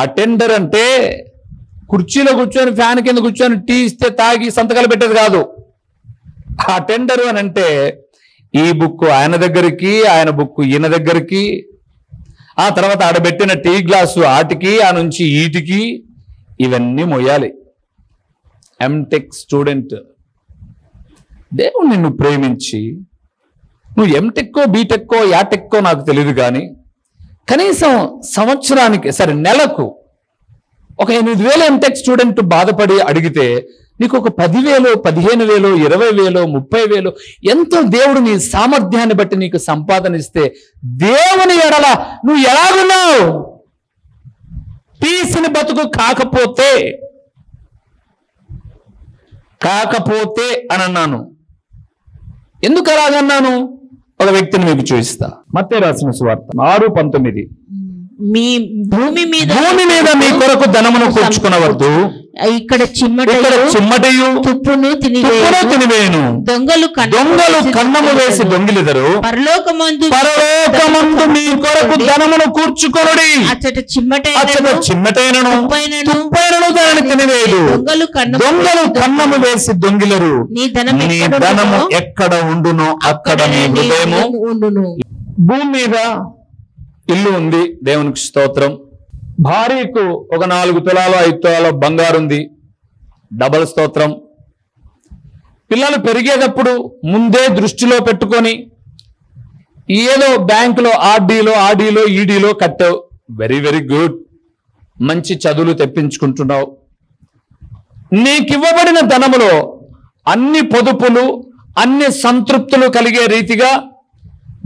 Attender అంటే కుర్చీలో కూర్చొని ఫ్యాన్ కింద కూర్చొని టీ ఇస్తే తాగి సంతకాలు పెట్టేది కాదు. అటెండర్ అని అంటే ఈ బుక్ ఆయన దగ్గరికి, ఆయన బుక్ ఈయన దగ్గరికి, ఆ తర్వాత ఆడబెట్టిన టీ గ్లాసు ఆటికి, ఆ నుంచి ఈటికి, ఇవన్నీ మొయ్యాలి. MTech student. దేవుడు నిన్ను ప్రేమించి, నువ్వు ఎంటెక్కో బీటెక్కో యాటెక్కో నాకు తెలియదు కానీ కనీసం సంవత్సరానికి, సరే నెలకు ఒక 8,000 ఎంటెక్ స్టూడెంట్ బాధపడి అడిగితే నీకు ఒక 10,000, 15,000, 20,000, 30,000 ఎంతో దేవుడు నీ సామర్థ్యాన్ని బట్టి నీకు సంపాదన ఇస్తే దేవుని ఎడల నువ్వు ఎలాగున్నావు? తీసిన బతుకు కాకపోతే అని అన్నాను. ఎందుకు అలాగన్నాను? ఒక వ్యక్తిని మీకు చూపిస్తా. మత్తయి రాసిన సువార్త 6:19. మీ భూమి మీద మీ కొరకు ధనమును కూర్చుకునవద్దు, ఇక్కడ చిమ్మటయు తుప్పును తినివేయును, దొంగలు కన్నము వేసి దొంగిలిదరు, పరలోకమందు మీ కొరకు ధనమును కూర్చుకొనుడి, అచ్చట చిమ్మటైనను దానిని తినివేయదు, దొంగలు కన్నము వేసి దొంగిలరు. నీ ధనము ఎక్కడ ఉండునో అక్కడ నీ హృదయము ఉండును. భూమి మీద ఇల్లు ఉంది, దేవునికి స్తోత్రం. భార్యకు ఒక 4 తులాలు 5 తులాలు బంగారు ఉంది, డబల్ స్తోత్రం. పిల్లలు పెరిగేటప్పుడు ముందే దృష్టిలో పెట్టుకొని ఏదో బ్యాంకులో ఆర్డీలో ఈడీలో కట్టావు, వెరీ వెరీ గుడ్, మంచి చదువులు తెప్పించుకుంటున్నావు. నీకివ్వబడిన ధనములో అన్ని పొదుపులు, అన్ని సంతృప్తులు కలిగే రీతిగా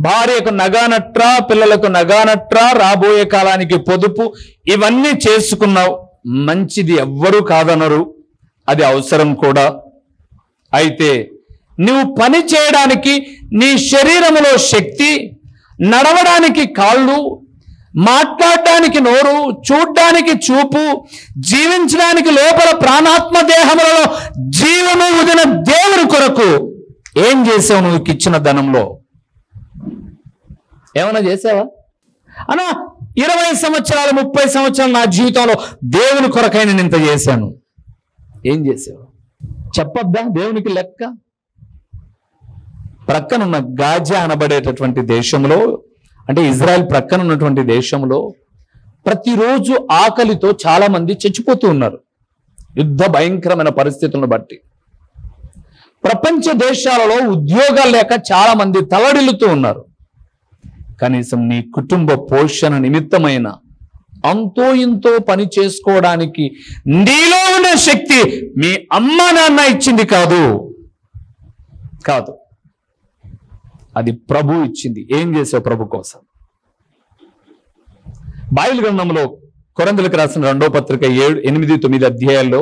భార్యకు నగానట్రా, పిల్లలకు నగానట్రా, రాబోయే కాలానికి పొదుపు, ఇవన్నీ చేసుకున్నావు. మంచిది, ఎవ్వరూ కాదనరు, అది అవసరం కూడా. అయితే నువ్వు పని చేయడానికి నీ శరీరములో శక్తి, నడవడానికి కాళ్ళు, మాట్లాడడానికి నోరు, చూడ్డానికి చూపు, జీవించడానికి లోపల ప్రాణాత్మ దేహములలో జీవము వదిన దేవుని కొరకు ఏం చేసావు? నువ్వు ఇచ్చిన ధనంలో ఏమైనా చేసావా? అన్నా 20 సంవత్సరాలు 30 సంవత్సరాలు నా జీవితంలో దేవుని కొరకై నేను ఇంత చేశాను. ఏం చేసావు? చెప్పొద్దా దేవునికి లెక్క? ప్రక్కనున్న గాజా అనబడేటటువంటి దేశంలో, అంటే ఇజ్రాయెల్ ప్రక్కన ఉన్నటువంటి దేశంలో ప్రతిరోజు ఆకలితో చాలా మంది చచ్చిపోతూ ఉన్నారు, యుద్ధ భయంకరమైన పరిస్థితులను బట్టి. ప్రపంచ దేశాలలో ఉద్యోగాలు లేక చాలా మంది తలడిల్లుతూ ఉన్నారు. కనీసం నీ కుటుంబ పోషణ నిమిత్తమైన అంతో ఇంతో పని చేసుకోవడానికి నీలో ఉన్న శక్తి మీ అమ్మ నాన్న ఇచ్చింది కాదు, అది ప్రభు ఇచ్చింది. ఏం చేసావు ప్రభు కోసం? బైబిల్ గ్రంథంలో కొరింథీయులకు రాసిన 2వ పత్రిక 8, 9 అధ్యాయాల్లో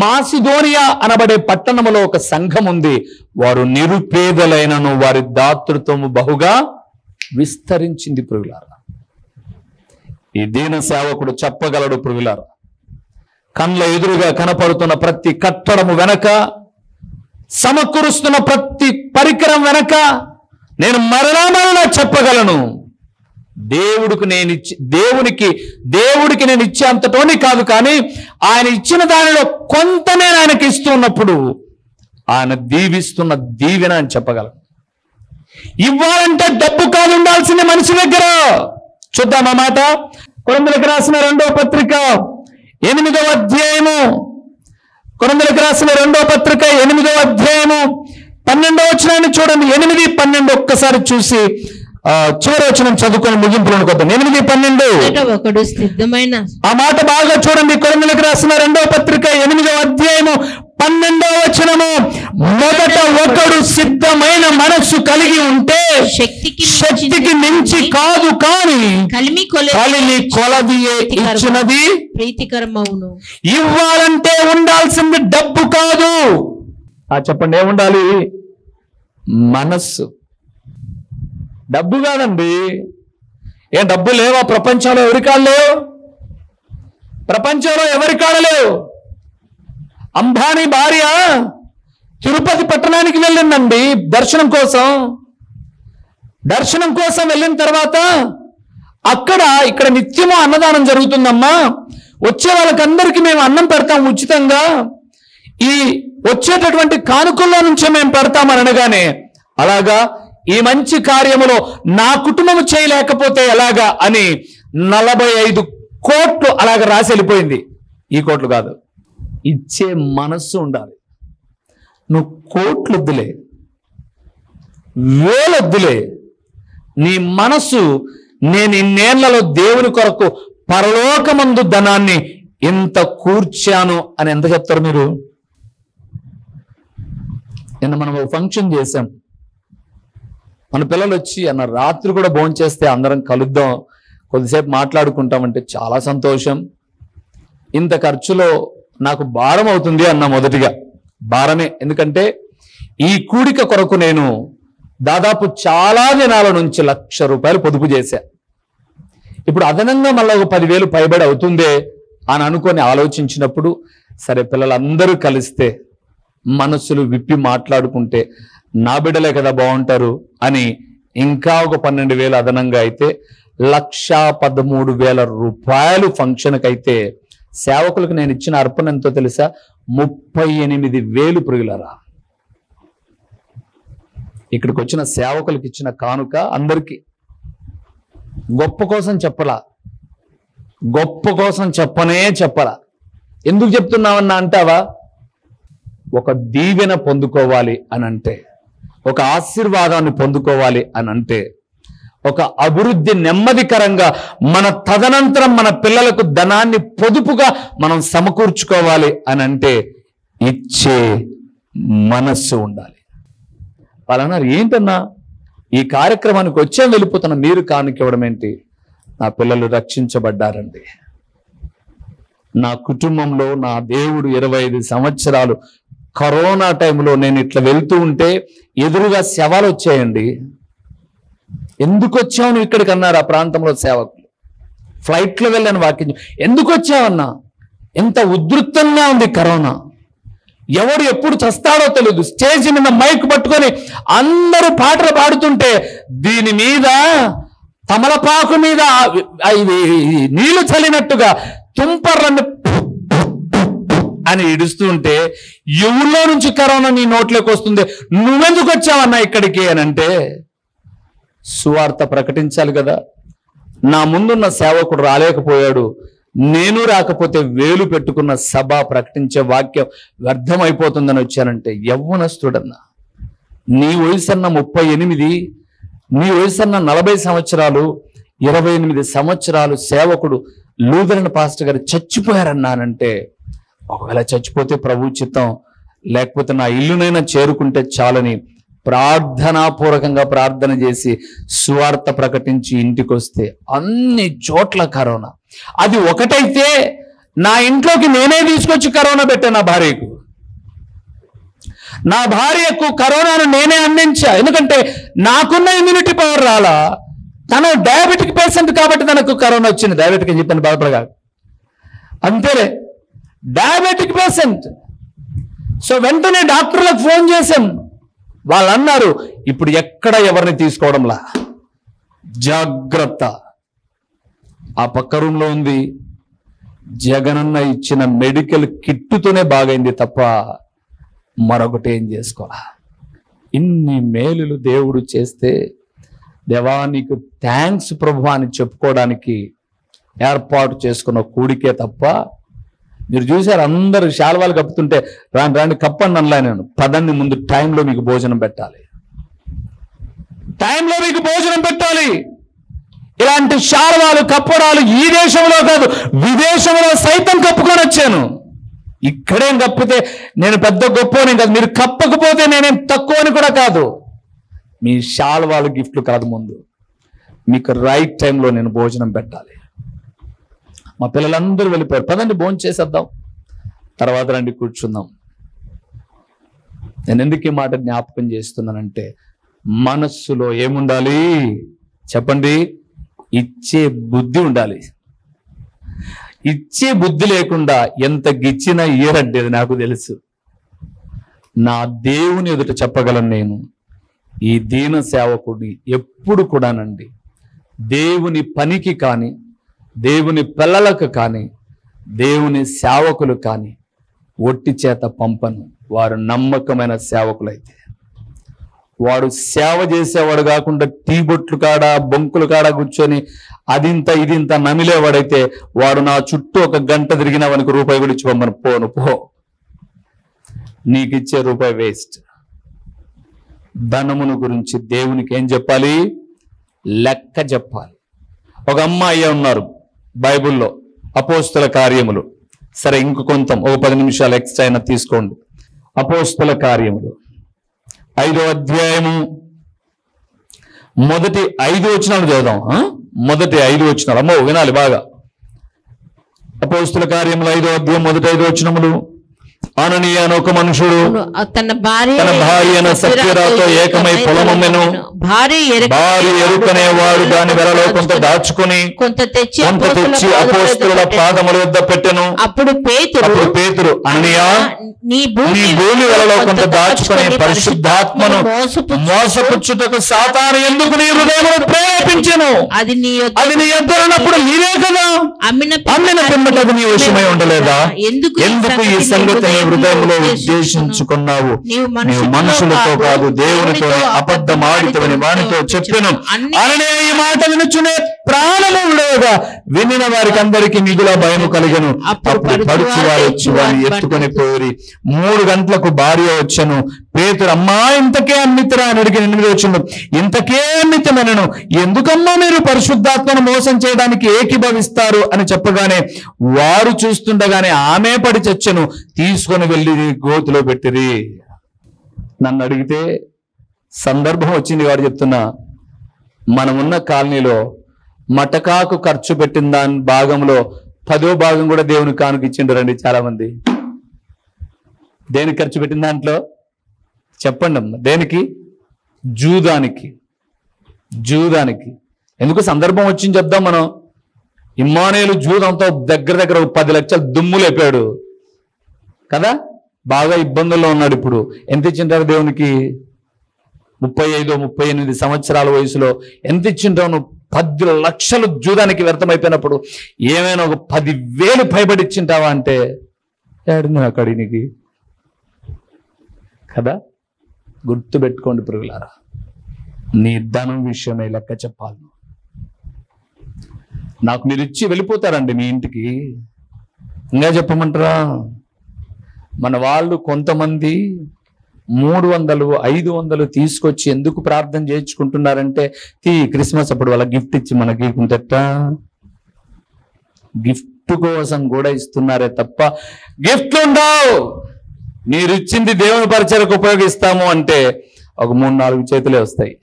మాసిదోనియా అనబడే పట్టణములో ఒక సంఘం ఉంది. వారు నిరుపేదలైనను వారి దాతృత్వము బహుగా విస్తరించింది. ప్రియులారా, ఈ దీన సేవకుడు చెప్పగలడు. ప్రియులారా, కళ్ళ ఎదురుగా కనపడుతున్న ప్రతి కట్టడము వెనక, సమకూరుస్తున్న ప్రతి పరికరం వెనక నేను మరణామరణ చెప్పగలను. దేవుడికి నేను ఇచ్చే అంతటోని కాదు, కానీ ఆయన ఇచ్చిన దానిలో కొంత నేను ఆయనకి ఇస్తూ ఉన్నప్పుడు ఆయన దీవిస్తున్న దీవెన అని చెప్పగలను. ఇవ్వాలంటే డబ్బు కాదు ఉండాల్సింది మనిషి దగ్గర. చూద్దాం ఆ మాట. కొరింథీయులకు రాసిన 2వ పత్రిక 8వ అధ్యాయము, కొరింథీయులకు రాసిన 2వ పత్రిక 8వ అధ్యాయము 12వ వచనాన్ని చూడండి. 8, 12 ఒక్కసారి చూసి చివరి వచనం చదువుకొని ముగింపులోకి వద్దాం. 8, 12 ఆ మాట బాగా చూడండి. కొరింథీయులకు రాసిన 2వ పత్రిక 8వ అధ్యాయము 12వ వచనము, మొదట ఒకడు సిద్ధమైన మనస్సు కలిగి ఉంటే శక్తికి మించి కాదు, కానీ కలిమి కొలదియే ఇచ్చినది ప్రీతికరమవును. ఇవ్వాలంటే ఉండాల్సింది డబ్బు కాదు. చెప్పండి, ఏముండాలి? మనస్సు. డబ్బు కాదండి. ఏం డబ్బు లేవా ప్రపంచంలో? ఎవరి కాడ లేవు? ప్రపంచంలో ఎవరి కాడ లేవు? అంబానీ భార్య తిరుపతి పట్టణానికి వెళ్ళిందండి దర్శనం కోసం. దర్శనం కోసం వెళ్ళిన తర్వాత ఇక్కడ నిత్యము అన్నదానం జరుగుతుందమ్మా, వచ్చే వాళ్ళకందరికీ మేము అన్నం పెడతాం ఉచితంగా, ఈ వచ్చేటటువంటి కానుకల్లో నుంచే మేము పెడతామని అనగానే, అలాగా ఈ మంచి కార్యములో నా కుటుంబం చేయలేకపోతే ఎలాగా అని 45 కోట్లు అలాగ రాసి వెళ్ళిపోయింది. ఈ కోట్లు కాదు, ఇచ్చే మనస్సు ఉండాలి. నువ్వు కోట్లు వద్దులే, వేలొద్దులే, నీ మనస్సు నేను ఇన్నేళ్లలో దేవుని కొరకు పరలోకమందు ధనాన్ని ఇంత కూర్చాను అని ఎంత చెప్తారు మీరు? నిన్న మనం ఒక ఫంక్షన్ చేశాం, మన పిల్లలు వచ్చి అన్న రాత్రి కూడా భోంచేస్తే అందరం కలుద్దాం, కొద్దిసేపు మాట్లాడుకుంటామంటే చాలా సంతోషం. ఇంత ఖర్చులో నాకు భారం అవుతుంది అన్న. మొదటిగా భారమే, ఎందుకంటే ఈ కూడిక కొరకు నేను దాదాపు చాలా దినాల నుంచి 1,00,000 రూపాయలు పొదుపు చేశా. ఇప్పుడు అదనంగా మళ్ళీ ఒక 10,000 పైబడి అవుతుందే అని అనుకొని ఆలోచించినప్పుడు, సరే పిల్లలందరూ కలిస్తే మనస్సులు విప్పి మాట్లాడుకుంటే నా బిడ్డలే కదా బాగుంటారు అని ఇంకా ఒక 12,000 అదనంగా అయితే 1,13,000 రూపాయలు ఫంక్షన్కి అయితే, సేవకులకు నేను ఇచ్చిన అర్పణ ఎంతో తెలుసా? 38,000 పురుగులరా. ఇక్కడికి వచ్చిన సేవకులకు ఇచ్చిన కానుక అందరికీ. గొప్ప కోసం చెప్పలా, గొప్ప కోసం చెప్పలా. ఎందుకు చెప్తున్నావన్నా అంటావా? ఒక దీవెన పొందుకోవాలి అని అంటే, ఒక ఆశీర్వాదాన్ని పొందుకోవాలి అని అంటే, ఒక అభివృద్ధి నెమ్మదికరంగా మన తదనంతరం మన పిల్లలకు ధనాన్ని పొదుపుగా మనం సమకూర్చుకోవాలి అని అంటే ఇచ్చే మనస్సు ఉండాలి. వాళ్ళన్నారు, ఏంటన్నా ఈ కార్యక్రమానికి వచ్చే వెళ్ళిపోతున్న మీరు కానుకివ్వడం ఏంటి? నా పిల్లలు రక్షించబడ్డారండి. నా కుటుంబంలో నా దేవుడు 25 సంవత్సరాలు కరోనా టైంలో నేను ఇట్లా వెళ్తూ ఉంటే ఎదురుగా శవాలు వచ్చాయండి. ఎందుకు వచ్చావు నువ్వు ఇక్కడికి అన్నారు ఆ ప్రాంతంలో సేవకులు. ఫ్లైట్లో వెళ్ళాను వాక్యం. ఎందుకు వచ్చావన్నా? ఎంత ఉధృతంగా ఉంది కరోనా, ఎవడు ఎప్పుడు చస్తాడో తెలియదు. స్టేజ్ మీద మైక్ పట్టుకొని అందరూ పాటలు పాడుతుంటే దీని మీద తమలపాకు మీద నీళ్లు చల్లినట్టుగా తుంపర్లన్నీ అని ఇడుస్తూ ఉంటే, ఎవరిలో నుంచి కరోనా నీ నోట్లోకి వస్తుంది, నువ్వెందుకు వచ్చావన్నా ఇక్కడికి అని అంటే, సువార్త ప్రకటించాలి కదా. నా ముందున్న సేవకుడు రాలేకపోయాడు, నేను రాకపోతే వేలు పెట్టుకున్న సభ ప్రకటించే వాక్యం వ్యర్థమైపోతుందని వచ్చానంటే, యవ్వనస్తుడన్నా, నీ వయసన్న 38, నీ వయసన్న 40 సంవత్సరాలు, 28 సంవత్సరాలు సేవకుడు లూథరన్ పాస్టర్ గారు చచ్చిపోయారన్నానంటే, ఒకవేళ చచ్చిపోతే ప్రభు చిత్తం, లేకపోతే నా ఇల్లునైనా చేరుకుంటే చాలని ప్రార్థనాపూర్వకంగా ప్రార్థన చేసి సువార్త ప్రకటించి ఇంటికి వస్తే అన్ని చోట్ల కరోనా. అది ఒకటైతే నా ఇంట్లోకి నేనే తీసుకొచ్చి కరోనా పెట్టాను నా భార్యకు. నా భార్యకు కరోనాను నేనే అందించా, ఎందుకంటే నాకున్న ఇమ్యూనిటీ పవర్ రాలా. తను డయాబెటిక్ పేషెంట్ కాబట్టి తనకు కరోనా వచ్చింది. డయాబెటిక్ అని చెప్పాను, బాధపడగా అంతేలే, డయాబెటిక్ పేషెంట్. సో వెంటనే డాక్టర్లకు ఫోన్ చేశాం. వాళ్ళు అన్నారు, ఇప్పుడు ఎక్కడ ఎవరిని తీసుకోవడంలా, జాగ్రత్త. ఆ పక్క రూమ్లో ఉంది, జగనన్న ఇచ్చిన మెడికల్ కిట్టుతోనే బాగైంది తప్ప మరొకటి ఏం చేసుకోవాలా. ఇన్ని మేలులు దేవుడు చేస్తే, దేవా నీకు థ్యాంక్స్ ప్రభు అని చెప్పుకోవడానికి ఏర్పాటు చేసుకున్న కూడికే తప్ప. మీరు చూసారు అందరు శాల్వాలు కప్పుతుంటే రాండి కప్పండి అనలా నేను. పదండి ముందు టైంలో మీకు భోజనం పెట్టాలి, టైంలో మీకు భోజనం పెట్టాలి. ఇలాంటి శాల్వాలు కప్పడాలు ఈ దేశంలో కాదు విదేశంలో సైతం కప్పుకొని వచ్చాను. ఇక్కడేం కప్పితే నేను పెద్ద గొప్పని కాదు, మీరు కప్పకపోతే నేనేం తక్కువ అని కూడా కాదు. మీ శాల్వాలు గిఫ్ట్లు కాదు, ముందు మీకు రైట్ టైంలో నేను భోజనం పెట్టాలి. మా పిల్లలందరూ వెళ్ళిపోయారు, పదండి భోజనం చేసేద్దాం, తర్వాత రండి కూర్చుందాం. నేను ఎందుకు ఈ మాట జ్ఞాపకం చేస్తున్నానంటే, మనస్సులో ఏముండాలి చెప్పండి? ఇచ్చే బుద్ధి ఉండాలి. ఇచ్చే బుద్ధి లేకుండా ఎంత గిచ్చినా ఇయ్యరంటే అది నాకు తెలుసు. నా దేవుని ఎదుట చెప్పగలను నేను, ఈ దీన సేవకుడిని ఎప్పుడు కూడానండి దేవుని పనికి కానీ, దేవుని పిల్లలకు కానీ, దేవుని సేవకులు కానీ ఒట్టి చేత పంపను. వారు నమ్మకమైన సేవకులైతే. వాడు సేవ చేసేవాడు కాకుండా టీ బొట్లు కాడ, బొంకులు కాడ కూర్చొని అదింత ఇదింత నమిలేవాడైతే వాడు నా చుట్టూ 1 గంట తిరిగినా వానికి రూపాయి కూడా ఇచ్చి పంపను. పోను పో, నీకిచ్చే రూపాయి వేస్ట్. ధనమును గురించి దేవునికి ఏం చెప్పాలి? లెక్క చెప్పాలి. ఒక అమ్మాయి ఉన్నారు బైబిల్లో, అపోస్తల కార్యములు. సరే, ఇంక కొంత ఒక 10 నిమిషాలు ఎక్స్ట్రా అయినా తీసుకోండి. అపోస్తల కార్యములు 5వ అధ్యాయము మొదటి 5 వచనాలు చదువుదాం. మొదటి 5 వచనాలు. అమ్మో, వినాలి బాగా. అపోస్తల కార్యములు 5వ అధ్యాయం మొదటి 5 వచనములు. అననీయ అని ఒక మనుషుడు తన భార్య సప్ఫీరాతో ఏకమై పొలమమ్మెను. భార్య ఎరుకనే వాడు దాని వెలలో కొంత దాచుకుని కొంత తెచ్చి అపోస్తలుల పాదముల వద్ద పెట్టెను. అప్పుడు పేతురు, అననీయ, నీ భూమి వెలలో కొంత దాచుకుని పరిశుద్ధాత్మను మోసపుచ్చుటకు సాతాను ఎందుకు నీ హృదయమును ప్రేరేపించెను? అది నీ యొద్ద ఉన్నప్పుడు నీవే కదా అమ్మిన పిమ్మట అది నీ వశమై ఉండలేదా? ఎందుకు ఈ సంగతి నీ హృదయంలో ఉద్దేశించుకున్నావు? నీవు మనుషులతో కాదు దేవునితో అబద్ధం ఆడితవని వానితో చెప్పెను. అననే ఈ మాట వినుచునే ప్రాణము ఉండగా వినిన వారికి అందరికి మిగుల భయము కలిగెను. అప్పుడు పడుచు వారు వచ్చి వారిని ఎత్తుకొని పోయి 3 గంటలకు భార్య వచ్చెను. పేతురు, అమ్మా ఇంతకే అమ్మితిరా అని అడిగి 8 వచ్చిండు. ఇంతకే అమ్మితమనను. ఎందుకమ్మా మీరు పరిశుద్ధాత్మను మోసం చేయడానికి ఏకీభవిస్తారు అని చెప్పగానే వారు చూస్తుండగానే ఆమె పడి చచ్చెను. తీసుకొని వెళ్ళి గోతిలో పెట్టిరి. నన్ను అడిగితే సందర్భం వచ్చింది వాడు చెప్తున్నా, మనమున్న కాలనీలో మటకాకు ఖర్చు పెట్టిన దాని భాగంలో 10వ భాగం కూడా దేవుని కానుక ఇచ్చిండు రండి చాలా మంది. దేనికి ఖర్చు పెట్టిన దాంట్లో చెప్పండి అమ్మ. దేనికి? జూదానికి. ఎందుకు సందర్భం వచ్చింది చెప్దాం. మనం ఇమ్మానుయేలు జూదంతో దగ్గర 10 లక్షలు దుమ్ము లేపాడు కదా. బాగా ఇబ్బందుల్లో ఉన్నాడు. ఇప్పుడు ఎంత ఇచ్చింటారు దేవునికి? 35-38 సంవత్సరాల వయసులో ఎంత ఇచ్చింటావు? 10 లక్షలు జూదానికి వ్యర్థమైపోయినప్పుడు ఏమైనా ఒక 10,000 పైబడి ఇచ్చింటావా అంటే ఏడును అక్కడికి కదా. గుర్తు పెట్టుకోండి పురుగులారా, నీ ధనం విషయమై లెక్క చెప్పాలి. నాకు మీరు ఇచ్చి వెళ్ళిపోతారండి మీ ఇంటికి. ఇంకా చెప్పమంటారా? మన వాళ్ళు కొంతమంది 300-500 తీసుకొచ్చి ఎందుకు ప్రార్థన చేయించుకుంటున్నారంటే క్రిస్మస్ అప్పుడు వాళ్ళ గిఫ్ట్ ఇచ్చి మనకి ఉంటట. గిఫ్ట్ కోసం కూడా ఇస్తున్నారే తప్ప గిఫ్ట్లు ఉండవు. మీరు ఇచ్చింది దేవుని పరిచయకు ఉపయోగిస్తాము అంటే ఒక 3-4 చేతులే వస్తాయి.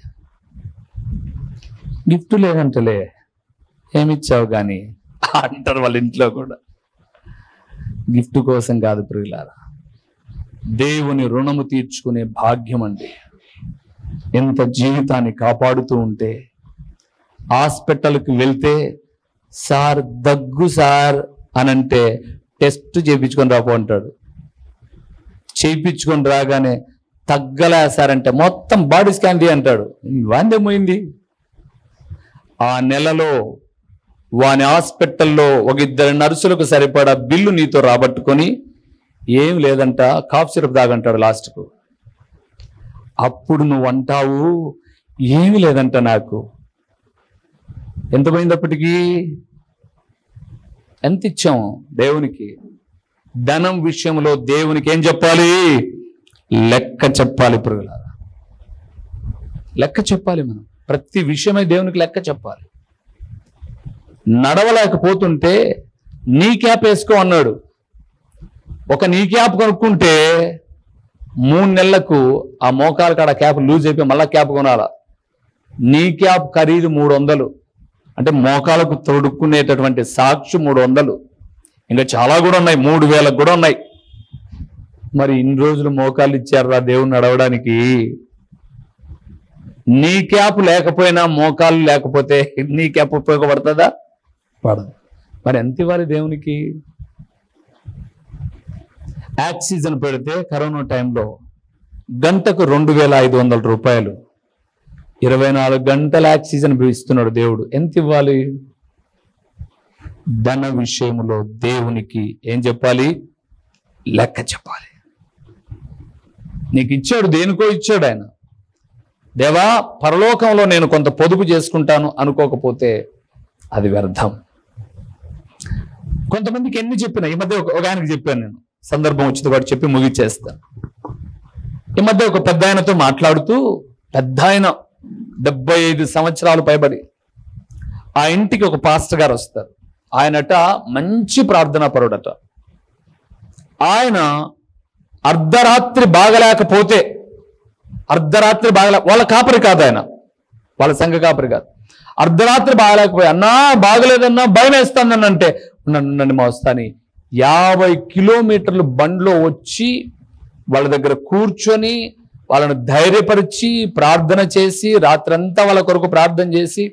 గిఫ్ట్ లేదంటలే ఏమిచ్చావు కానీ అంటారు వాళ్ళ ఇంట్లో కూడా. గిఫ్ట్ కోసం కాదు ప్రియులారా, దేవుని రుణము తీర్చుకునే భాగ్యం అండి. ఎంత జీవితాన్ని కాపాడుతూ ఉంటే హాస్పిటల్కి వెళ్తే సార్ దగ్గు సార్ అనంటే టెస్ట్ చేయించుకొని రాపో అంటాడు. చేయించుకొని రాగానే తగ్గలేసారంటే మొత్తం బాడీ స్కాన్ అంటాడు. వాందేమైంది? ఆ నెలలో వాని హాస్పిటల్లో 1-2 నర్సులకు సరిపడా బిల్లు నీతో రాబట్టుకొని ఏం లేదంట కాఫ్ సిరప్ తాగంటాడు లాస్ట్కు. అప్పుడు నువ్వు అంటావు ఏమి లేదంట నాకు. ఎంత పోయిందప్పటికీ? ఎంత ఇచ్చాము దేవునికి? ధనం విషయంలో దేవునికి ఏం చెప్పాలి? లెక్క చెప్పాలి పురుగులారా, లెక్క చెప్పాలి. మనం ప్రతి విషయమై దేవునికి లెక్క చెప్పాలి. నడవలేకపోతుంటే నీ క్యాప్ వేసుకో అన్నాడు. ఒక నీ క్యాప్ కొనుక్కుంటే 3 నెలలకు ఆ మోకాలు కాడ క్యాప్ లూజ్ అయిపోయి మళ్ళా క్యాప్ కొనాలా. నీ క్యాప్ ఖరీదు 300, అంటే మోకాలకు తొడుక్కునేటటువంటి సాక్షి 300. ఇంకా చాలా కూడా ఉన్నాయి, 3000 కూడా ఉన్నాయి. మరి ఇన్ని రోజులు మోకాలు ఇచ్చారా దేవుని నడవడానికి? నీ క్యాప్ లేకపోయినా మోకాలు లేకపోతే నీ క్యాప్ ఉపయోగపడుతుందా? పడదు. మరి ఎంత ఇవ్వాలి దేవునికి? ఆక్సిజన్ పెడితే కరోనా టైంలో గంటకు 2500 రూపాయలు. 24 గంటల ఆక్సిజన్ ఇస్తున్నాడు దేవుడు. ఎంత ఇవ్వాలి? ధన విషయంలో దేవునికి ఏం చెప్పాలి? లెక్క చెప్పాలి. నీకు ఇచ్చాడు, దేనికో ఇచ్చాడు ఆయన. దేవా, పరలోకంలో నేను కొంత పొదుపు చేసుకుంటాను అనుకోకపోతే అది వ్యర్థం. కొంతమందికి ఎన్ని చెప్పినా, ఈ మధ్య ఒక ఆయనకి చెప్పాను నేను, సందర్భం వచ్చింది వాడు చెప్పి ముగిచేస్తాను. ఈ మధ్య ఒక పెద్ద ఆయనతో మాట్లాడుతూ, పెద్ద ఆయన 75 సంవత్సరాలు పైబడి, ఆ ఇంటికి ఒక పాస్టర్ గారు వస్తారు. ఆయనట మంచి ప్రార్థనా పరుడట. ఆయన అర్ధరాత్రి బాగలేకపోతే, వాళ్ళ కాపరి కాదు ఆయన, వాళ్ళ సంఘ కాపరి కాదు, అర్ధరాత్రి బాగలేకపోయి, అన్నా బాగలేదన్నా, భయం వేస్తుందని అంటే, నన్ను మా వస్తాని 50 కిలోమీటర్లు బండ్లో వచ్చి వాళ్ళ దగ్గర కూర్చొని వాళ్ళను ధైర్యపరిచి ప్రార్థన చేసి, రాత్రంతా వాళ్ళ కొరకు ప్రార్థన చేసి,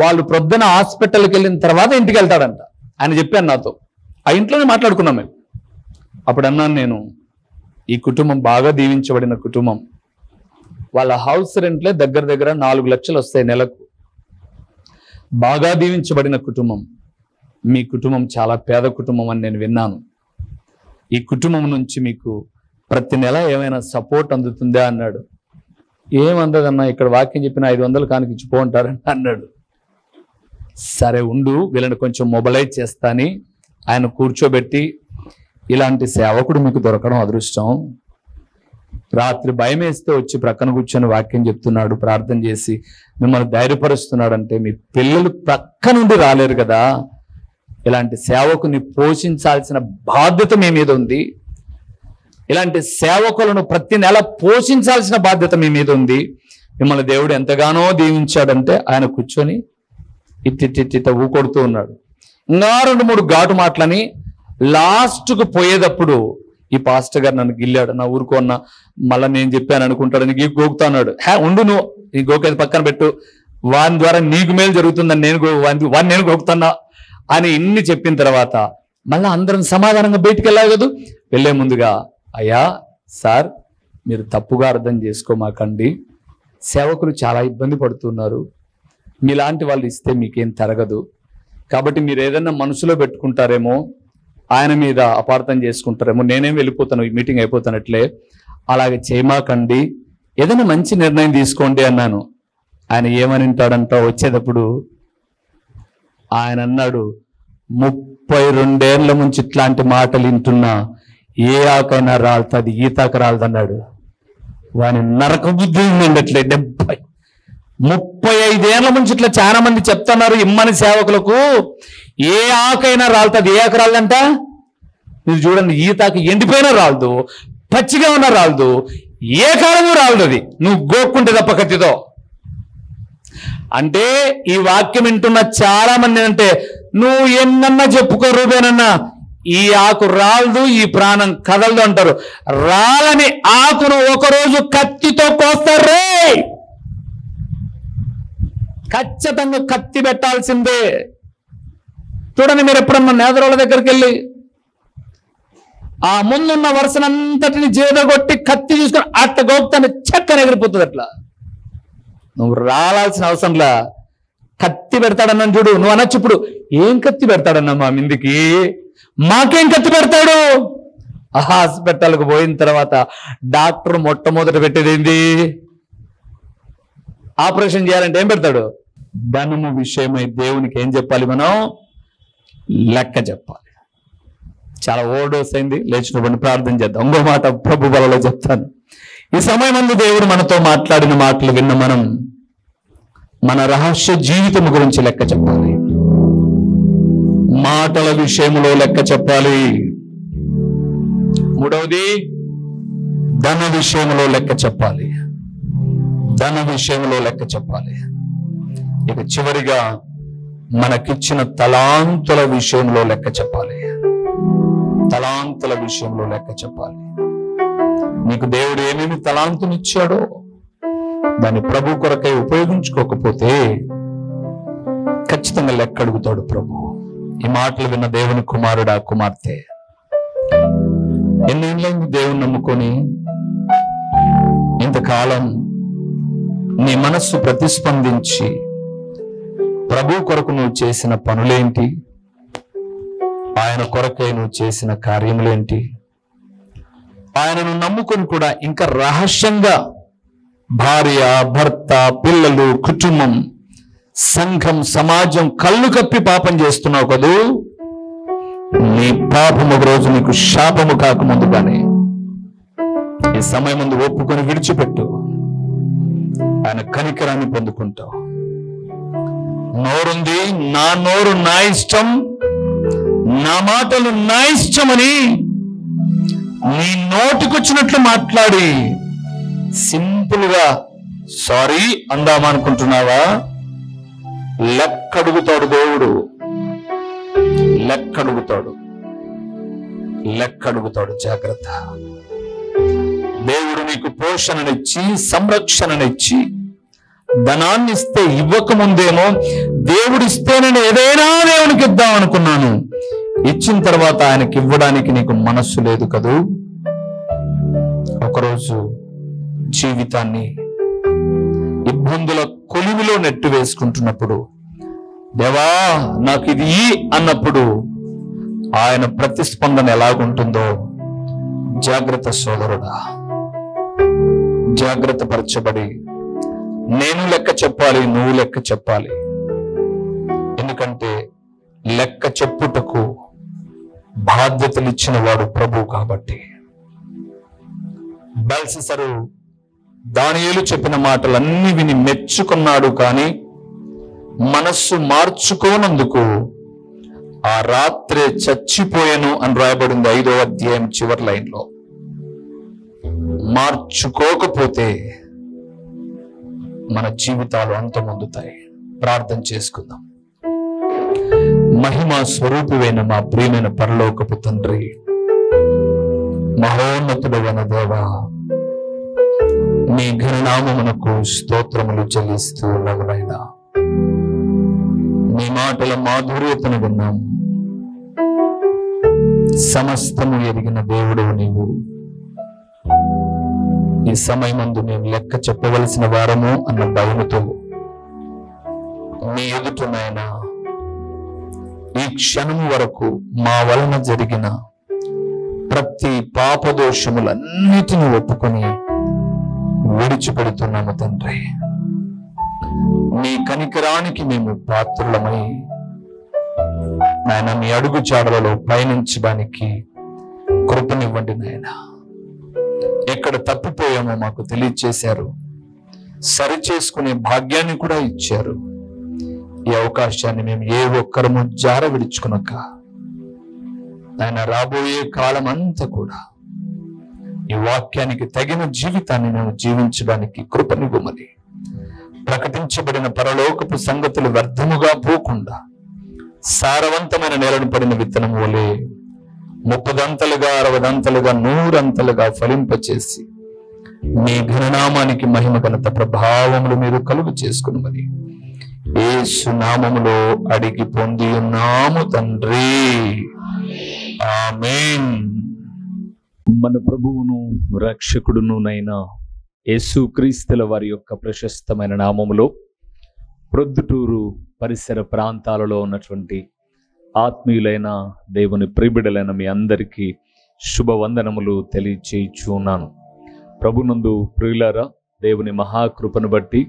వాళ్ళు ప్రొద్దున హాస్పిటల్కి వెళ్ళిన తర్వాత ఇంటికి వెళ్తాడంట. ఆయన చెప్పాను నాతో, ఆ ఇంట్లోనే మాట్లాడుకున్నాం మేము. అప్పుడు అన్నాను నేను, ఈ కుటుంబం బాగా దీవించబడిన కుటుంబం, వాళ్ళ హౌస్ రెంట్లే దగ్గర 4 లక్షలు వస్తాయి నెలకు. బాగా దీవించబడిన కుటుంబం. మీ కుటుంబం చాలా పేద కుటుంబం అని నేను విన్నాను. ఈ కుటుంబం నుంచి మీకు ప్రతి నెల ఏమైనా సపోర్ట్ అందుతుందా అన్నాడు. ఏమందదన్నా, ఇక్కడ వాక్యం చెప్పిన 500 కానికి ఇచ్చిపో అంటారని అన్నాడు. సరే ఉండు, వీళ్ళని కొంచెం మొబలైజ్ చేస్తాని ఆయన కూర్చోబెట్టి, ఇలాంటి సేవకుడు మీకు దొరకడం అదృష్టం. రాత్రి భయం వేస్తే వచ్చి ప్రక్కన కూర్చొని వాక్యం చెప్తున్నాడు, ప్రార్థన చేసి మిమ్మల్ని ధైర్యపరుస్తున్నాడంటే మీ పిల్లలు ప్రక్క నుండి రాలేరు కదా. ఇలాంటి సేవకుని పోషించాల్సిన బాధ్యత మీ మీద ఉంది. ఇలాంటి సేవకులను ప్రతి నెల పోషించాల్సిన బాధ్యత మీ మీద ఉంది. మిమ్మల్ని దేవుడు ఎంతగానో దీవించాడంటే ఆయన కూర్చొని ఇట్టిట్టిట్ట ఊకొడుతూ ఉన్నాడు. ఇంకా 2-3 ఘాటు మాటలని లాస్ట్కు పోయేటప్పుడు, ఈ పాస్టర్ గారు నన్ను గిల్లాడు, నా ఊరుకోన్నా, మళ్ళీ నేను చెప్పాను అనుకుంటాడు, నీకు గోకుతా అన్నాడు. ఉండు, నువ్వు నీ గోకేది పక్కన పెట్టు, వాని ద్వారా నీకు మేలు జరుగుతుందని నేను గోకుతున్నా అని ఇన్ని చెప్పిన తర్వాత మళ్ళీ అందరం సమాధానంగా బయటికి వెళ్ళాలి కదా. వెళ్ళే ముందుగా, అయ్యా సార్, మీరు తప్పుగా అర్థం చేసుకోమాకండి, సేవకులు చాలా ఇబ్బంది పడుతున్నారు, మీలాంటి వాళ్ళు ఇస్తే మీకేం తరగదు, కాబట్టి మీరు ఏదన్నా మనసులో పెట్టుకుంటారేమో, ఆయన మీద అపార్థం చేసుకుంటారేమో, నేనేం వెళ్ళిపోతాను, ఈ మీటింగ్ అయిపోతానట్లే, అలాగే చేయమాకండి, ఏదైనా మంచి నిర్ణయం తీసుకోండి అన్నాను. ఆయన ఏమని వింటాడంట వచ్చేటప్పుడు, ఆయన అన్నాడు, 32 ఏళ్ల నుంచి ఇట్లాంటి మాటలు వింటున్నా ఏ ఆకైనా రాలుతుంది, ఈతాక రాలదన్నాడు. వాని నరక బుద్ధి ఉండట్లే. 35 ఏళ్ల నుంచి ఇట్లా చాలా మంది చెప్తున్నారు ఇమ్మని సేవకులకు, ఏ ఆకైనా రాలుతుంది. ఏ ఆకు రాలదంట? మీరు చూడండి, ఈతాకు ఎండిపోయినా రాలదు, పచ్చిగా ఉన్నా రాలదు, ఏ కాలము రాలదు, అది నువ్వు గోక్కుంటే తప్ప కత్తితో. అంటే ఈ వాక్యం వింటున్న చాలా మంది అంటే, నువ్వు ఎన్నన్నా చెప్పుకో రూపేనన్నా, ఈ ఆకు రాలదు, ఈ ప్రాణం కదలదు అంటారు. రాలని ఆకును ఒకరోజు కత్తితో కోస్తారు. ఖచ్చితంగా కత్తి పెట్టాల్సిందే. చూడండి, మీరు ఎప్పుడన్నా నేదరోళ్ళ దగ్గరికి వెళ్ళి ఆ ముందున్న వరుసనంతటిని జేదగొట్టి కత్తి తీసుకొని అట్ట గోపుతాను, చక్కన ఎగిరిపోతుంది. అట్లా నువ్వు రాలాల్సిన అవసరంలా, కత్తి పెడతాడన్నా చూడు. నువ్వు అనొచ్చు ఇప్పుడు, ఏం కత్తి పెడతాడన్నా మా మిందికి, మాకేం కత్తి పెడతాడు? హాస్పిటల్కి పోయిన తర్వాత డాక్టర్ మొట్టమొదట పెట్టేది ఏంది? ఆపరేషన్ చేయాలంటే ఏం పెడతాడు? ధనము విషయమై దేవునికి ఏం చెప్పాలి? మనం లెక్క చెప్పాలి. చాలా ఓవర్డోస్ అయింది, లేచినప్పుడు ప్రార్థన చేద్దాం. ఇంకో మాట ప్రభు బలలో చెప్తాను. ఈ సమయం అందు దేవుడు మనతో మాట్లాడిన మాటలు విన్న మనం మన రహస్య జీవితం గురించి లెక్క చెప్పాలి. మాటల విషయంలో లెక్క చెప్పాలి. మూడవది, ధన విషయంలో లెక్క చెప్పాలి. ధన విషయంలో లెక్క చెప్పాలి. ఇక చివరిగా మనకిచ్చిన తలాంతుల విషయంలో లెక్క చెప్పాలి. తలాంతుల విషయంలో లెక్క చెప్పాలి. నీకు దేవుడు ఏమేమి తలాంతునిచ్చాడో దాన్ని ప్రభు కొరకై ఉపయోగించుకోకపోతే ఖచ్చితంగా లెక్క అడుగుతాడు ప్రభు. ఈ మాటలు విన్న దేవుని కుమారుడా, కుమార్తె, ఎన్నేళ్ళైంది దేవుని నమ్ముకొని? ఇంతకాలం నీ మనస్సు ప్రతిస్పందించి ప్రభు కొరకు నువ్వు చేసిన పనులేంటి, ఆయన కొరకై నువ్వు చేసిన కార్యములేంటి, ఆయనను నమ్ముకొని కూడా ఇంకా రహస్యంగా భార్య, భర్త, పిల్లలు, కుటుంబం, సంఘం, సమాజం కళ్ళు కప్పి పాపం చేస్తున్నావు కదూ. నీ పాపము ఒక రోజు నీకు శాపము కాకముందుగానే ఈ సమయం ముందు ఒప్పుకొని విడిచిపెట్టు. ఆయన కనికరాన్ని పొందుకుంటావు. నోరుంది, నా నోరు నా ఇష్టం, నా మాటలు నా ఇష్టమని నీ నోటికొచ్చినట్లు మాట్లాడి సింపుల్ గా సారీ అందామనుకుంటున్నావా? లెక్కడుగుతాడు దేవుడు, లెక్కడుగుతాడు, లెక్కడుగుతాడు. జాగ్రత్త. దేవుడు నీకు పోషణనిచ్చి సంరక్షణనిచ్చి ధనాన్ని ఇస్తే ఇవ్వకముందేమో దేవుడిస్తే నేను ఏదైనా దేవునికి ఇద్దాం అనుకున్నాను, ఇచ్చిన తర్వాత ఆయనకి ఇవ్వడానికి నీకు మనస్సు లేదు కదూ. ఒకరోజు జీవితాన్ని ఇబ్బందుల కొలిమిలో నెట్టు వేసుకుంటున్నప్పుడు, దేవా నాకు ఇది అన్నప్పుడు ఆయన ప్రతిస్పందన ఎలాగుంటుందో జాగ్రత్త సోదరుడా. జాగ్రత్త పరచబడి నేను లెక్క చెప్పాలి, నువ్వు లెక్క చెప్పాలి. ఎందుకంటే లెక్క చెప్పుటకు బాధ్యతలు ఇచ్చిన వాడు ప్రభు కాబట్టి. బెల్షస్సరు దానియేలు చెప్పిన మాటలన్నీ విని మెచ్చుకున్నాడు, కానీ మనస్సు మార్చుకోనందుకు ఆ రాత్రే చచ్చిపోయాను అని రాయబడింది 5వ అధ్యాయం చివరి లైన్లో. మార్చుకోకపోతే మన జీవితాలు అంతమొందుతాయి. ప్రార్థన చేసుకుందాం. మహిమ స్వరూపివైన మా ప్రియమైన పరలోకపు తండ్రి, మహోన్నతుడైన దేవా, నీ ఘననామమునకు స్తోత్రములు చెల్లిస్తూ ఉన్నాము నాయనా. నీ మాటల మాధుర్యతను విన్నాం. సమస్తము ఎరిగిన దేవుడవు నీవు. ఈ సమయమందు మేము లెక్క చెప్పవలసిన వారము అన్న భయముతో నీ ఎదుట నాయనా ఈ క్షణము వరకు మా వలన జరిగిన ప్రతి పాపదోషములన్నిటిని ఒప్పుకొని విడిచిపెడుతున్నాము తండ్రి. నీ కనికరానికి మేము పాత్రులమై నాయన మీ అడుగు జాడలలో పయనించడానికి కృపనివ్వండి నాయన. ఎక్కడ తప్పిపోయామో మాకు తెలియచేశారు, సరి చేసుకునే భాగ్యాన్ని కూడా ఇచ్చారు. ఈ అవకాశాన్ని మేము ఏ ఒక్కరము జార విడుచుకునక ఆయన రాబోయే కాలం అంతా కూడా ఈ వాక్యానికి తగిన జీవితాన్ని మేము జీవించడానికి కృపనివ్వమని, ప్రకటించబడిన పరలోకపు సంగతులు వ్యర్థముగా పోకుండా సారవంతమైన నేలను పడిన విత్తనం వలె 30దంతలుగా 60దంతలుగా 100 ఫలింపచేసి మీ ఘననామానికి మహిమ ఘనత ప్రభావములు మీరు కలుగు చేసుకుని యేసు నామములో అడిగి పొంది ఉన్నాము తండ్రి. ఆమేన్. మన ప్రభువును రక్షకుడునునైన యేసుక్రీస్తుల వారి యొక్క ప్రశస్తమైన నామములో ప్రొద్దుటూరు పరిసర ప్రాంతాలలో ఉన్నటువంటి ఆత్మీయులైన దేవుని ప్రియబిడ్డలైన మీ అందరికీ శుభవందనములు తెలియచేయుచున్నాను. ప్రభునందు ప్రియులారా, దేవుని మహాకృపను బట్టి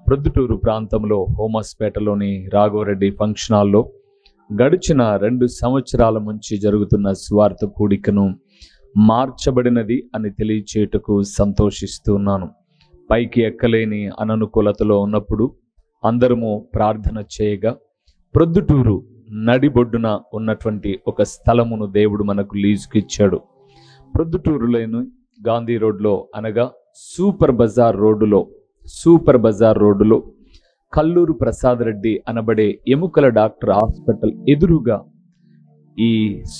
ప్రొద్దుటూరు ప్రాంతంలో హోమస్పేటలోని రాఘవరెడ్డి ఫంక్షన్ హాల్లో గడిచిన 2 సంవత్సరాల నుంచి జరుగుతున్న సువార్త కూడికను మార్చబడినది అని తెలియచేయుటకు సంతోషిస్తున్నాను. పైకి ఎక్కలేని అననుకూలతలో ఉన్నప్పుడు అందరము ప్రార్థన చేయగా ప్రొద్దుటూరు నడిబొడ్డున ఉన్నటువంటి ఒక స్థలమును దేవుడు మనకు లీజుకి ఇచ్చాడు. ప్రొద్దుటూరులోని గాంధీ రోడ్లో అనగా సూపర్ బజార్ రోడ్డులో కల్లూరు ప్రసాద్ రెడ్డి అనబడే ఎముకల డాక్టర్ హాస్పిటల్ ఎదురుగా ఈ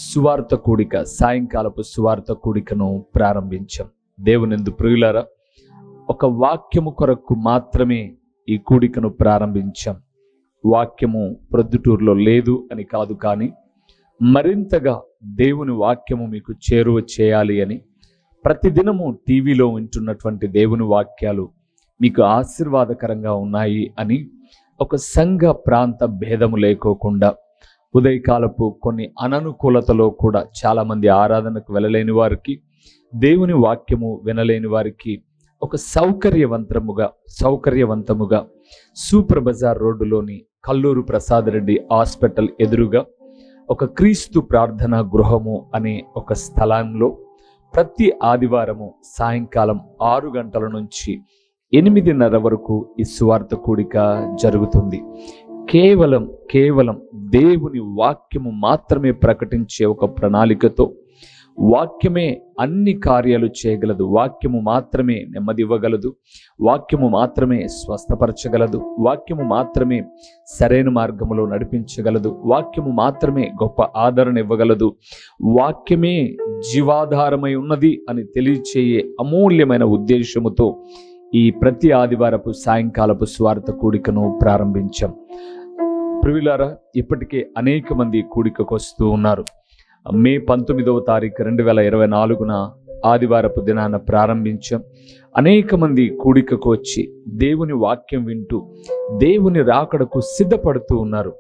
సువార్త కూడిక, సాయంకాలపు సువార్త కూడికను ప్రారంభించాం. దేవునిందు ప్రియులారా, ఒక వాక్యము కొరకు మాత్రమే ఈ కూడికను ప్రారంభించాం. వాక్యము ప్రొద్దుటూరులో లేదు అని కాదు, కానీ మరింతగా దేవుని వాక్యము మీకు చేరువ చేయాలి అని ప్రతిదినము టీవీలో వింటున్నటువంటి దేవుని వాక్యాలు మీకు ఆశీర్వాదకరంగా ఉన్నాయి అని ఒక సంఘ ప్రాంత భేదము లేకోకుండా ఉదయకాలపు కొన్ని అననుకూలతలో కూడా చాలామంది ఆరాధనకు వెళ్ళలేని వారికి, దేవుని వాక్యము వినలేని వారికి ఒక సౌకర్యవంతముగా సూపర్ బజార్ రోడ్డులోని కల్లూరు ప్రసాద్ రెడ్డి హాస్పిటల్ ఎదురుగా ఒక క్రీస్తు ప్రార్థనా గృహము అనే ఒక స్థలంలో ప్రతి ఆదివారము సాయంకాలం 6 గంటల నుంచి 8:30 వరకు ఈ సువార్త కూడిక జరుగుతుంది. కేవలం దేవుని వాక్యము మాత్రమే ప్రకటించే ఒక ప్రణాళికతో, వాక్యమే అన్ని కార్యాలు చేయగలదు, వాక్యము మాత్రమే నెమ్మది ఇవ్వగలదు, వాక్యము మాత్రమే స్వస్థపరచగలదు, వాక్యము మాత్రమే సరైన మార్గములో నడిపించగలదు, వాక్యము మాత్రమే గొప్ప ఆదరణ ఇవ్వగలదు, వాక్యమే జీవాధారమై ఉన్నది అని తెలియచేయే అమూల్యమైన ఉద్దేశముతో ఈ ప్రతి ఆదివారపు సాయంకాలపు స్వార్థ కూడికను ప్రారంభించాం. ప్రియులారా, ఇప్పటికే అనేక మంది కూడికకు వస్తూ ఉన్నారు. మే 19వ తారీఖు 2024 ఆదివారపు దినాన ప్రారంభించాం. అనేక మంది కూడికకు వచ్చి దేవుని వాక్యం వింటూ దేవుని రాకడకు సిద్ధపడుతూ ఉన్నారు.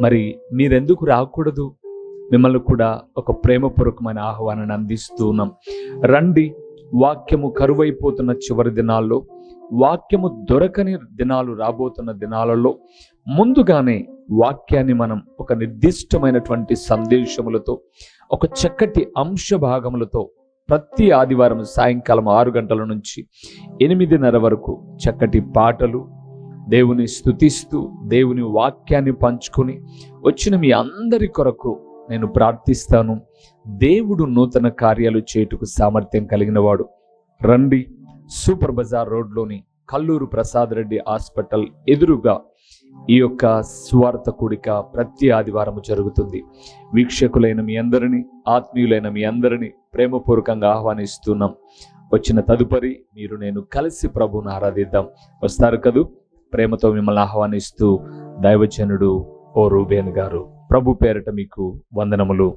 మరి మీరెందుకు రాకూడదు? మిమ్మల్ని కూడా ఒక ప్రేమపూర్వకమైన ఆహ్వానాన్ని అందిస్తూ ఉన్నాం. రండి. వాక్యము కరువైపోతున్న చివరి దినాల్లో, వాక్యము దొరకని దినాలు రాబోతున్న దినాలలో ముందుగానే వాక్యాన్ని మనం ఒక నిర్దిష్టమైనటువంటి సందేశములతో, ఒక చక్కటి అంశ భాగములతో ప్రతి ఆదివారం సాయంకాలం 6 గంటల నుంచి 8:30 వరకు చక్కటి పాటలు, దేవుని స్తుతిస్తూ దేవుని వాక్యాన్ని పంచుకొని వచ్చిన మీ అందరి కొరకు నేను ప్రార్థిస్తాను. దేవుడు నూతన కార్యాలు చేయుటకు సామర్థ్యం కలిగిన వాడు. రండి. సూపర్ బజార్ రోడ్లోని కల్లూరు ప్రసాద్ రెడ్డి హాస్పిటల్ ఎదురుగా ఈ యొక్క స్వార్థ కూడిక ప్రతి ఆదివారం జరుగుతుంది. వీక్షకులైన మీ అందరినీ, ఆత్మీయులైన మీ అందరినీ ప్రేమపూర్వకంగా ఆహ్వానిస్తున్నాం. వచ్చిన తదుపరి మీరు నేను కలిసి ప్రభువును ఆరాధిద్దాం. వస్తారు కదూ? ప్రేమతో మిమ్మల్ని ఆహ్వానిస్తూ దైవజనుడు ఓ రూబేన్ గారు. ప్రభు పేరట మీకు వందనములు.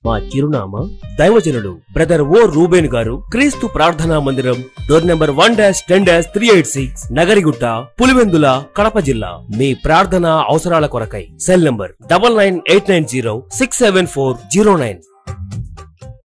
మా చిరునామా దైవజనుడు బ్రదర్ ఓ రూబేన్ గారు, క్రీస్తు ప్రార్థనా మందిరం, డోర్ నెంబర్ 1-10-386, నగరిగుట్ట, పులివెందుల, కడప జిల్లా. మీ ప్రార్థనా అవసరాల కొరకై సెల్ నంబర్ 9989067409.